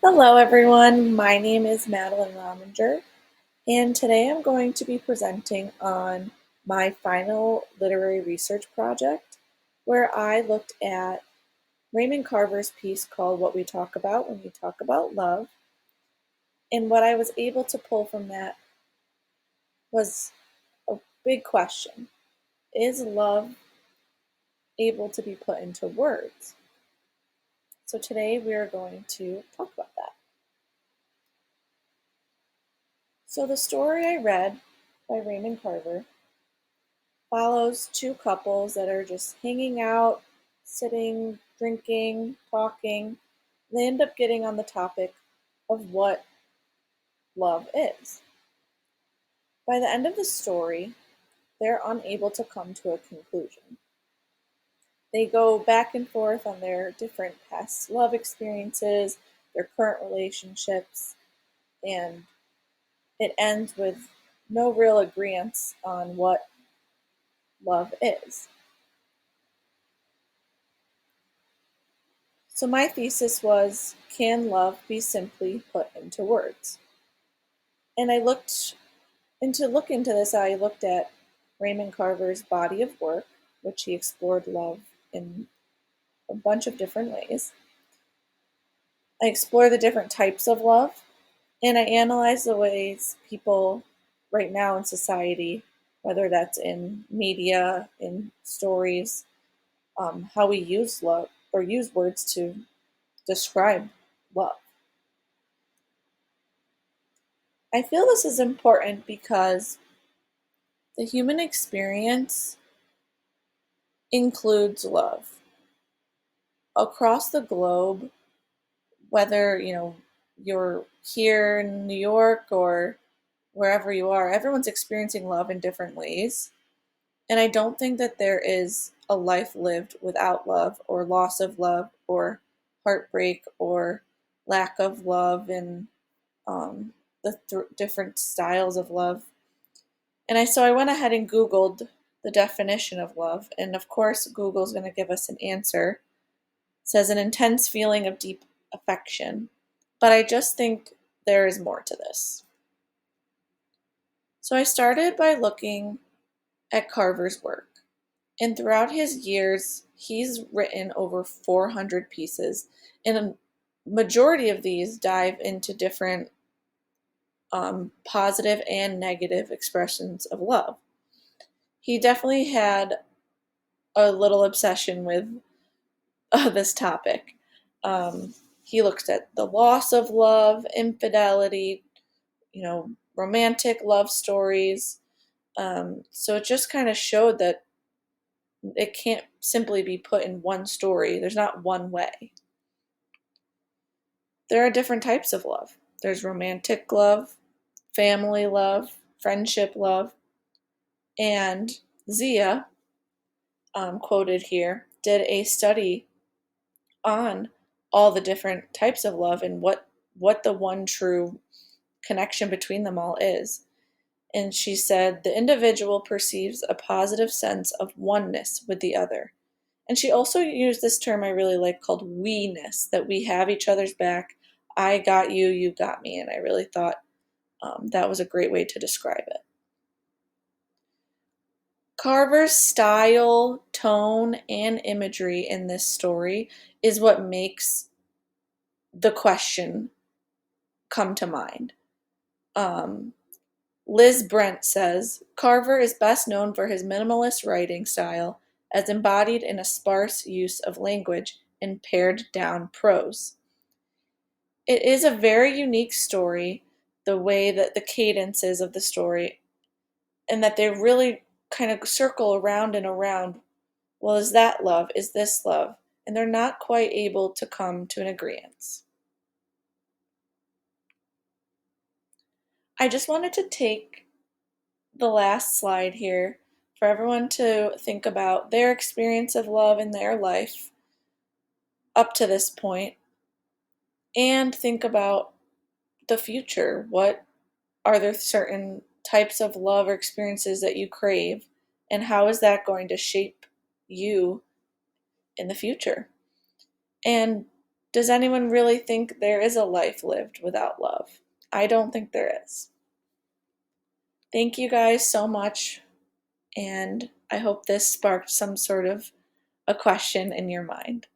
Hello, everyone. My name is Madeline Rominger, and today I'm going to be presenting on my final literary research project, where I looked at Raymond Carver's piece called What We Talk About When We Talk About Love. And what I was able to pull from that was a big question. Is love able to be put into words? So today we are going to talk about that. So the story I read by Raymond Carver follows two couples that are just hanging out, sitting, drinking, talking. They end up getting on the topic of what love is. By the end of the story, they're unable to come to a conclusion. They go back and forth on their different past love experiences, their current relationships, and it ends with no real agreement on what love is. So my thesis was, can love be simply put into words? And look into this, I looked at Raymond Carver's body of work, which he explored love in a bunch of different ways. I explored the different types of love, and I analyzed the ways people right now in society, whether that's in media, in stories, how we use love or use words to describe love. I feel this is important because the human experience includes love. Across the globe, whether, you're here in New York or wherever you are, everyone's experiencing love in different ways. And I don't think that there is a life lived without love or loss of love or heartbreak or lack of love and the different styles of love. So I went ahead and Googled the definition of love. And of course, Google's going to give us an answer. It says an intense feeling of deep affection. But I just think there is more to this. So I started by looking at Carver's work. And throughout his years, he's written over 400 pieces. And a majority of these dive into different positive and negative expressions of love. He definitely had a little obsession with this topic. Um, he looked at the loss of love, infidelity, romantic love stories. So it just kind of showed that it can't simply be put in one story. There's not one way. There are different types of love. There's romantic love, family love, friendship love, and Zia, quoted here, did a study on all the different types of love and what the one true connection between them all is. And she said the individual perceives a positive sense of oneness with the other. And she also used this term I really like called we-ness, that we have each other's back. I got you, you got me. And I really thought that was a great way to describe it. Carver's style, tone, and imagery in this story is what makes the question come to mind. Liz Brent says Carver is best known for his minimalist writing style, as embodied in a sparse use of language and pared down prose. It is a very unique story, the way that the cadences of the story, and that they really kind of circle around and around. Well, is that love? Is this love? And they're not quite able to come to an agreement. I just wanted to take the last slide here for everyone to think about their experience of love in their life up to this point and think about the future. What are there certain types of love or experiences that you crave, and how is that going to shape you in the future? And Does anyone really think there is a life lived without love? I don't think there is. Thank you guys so much, and I hope this sparked some sort of a question in your mind.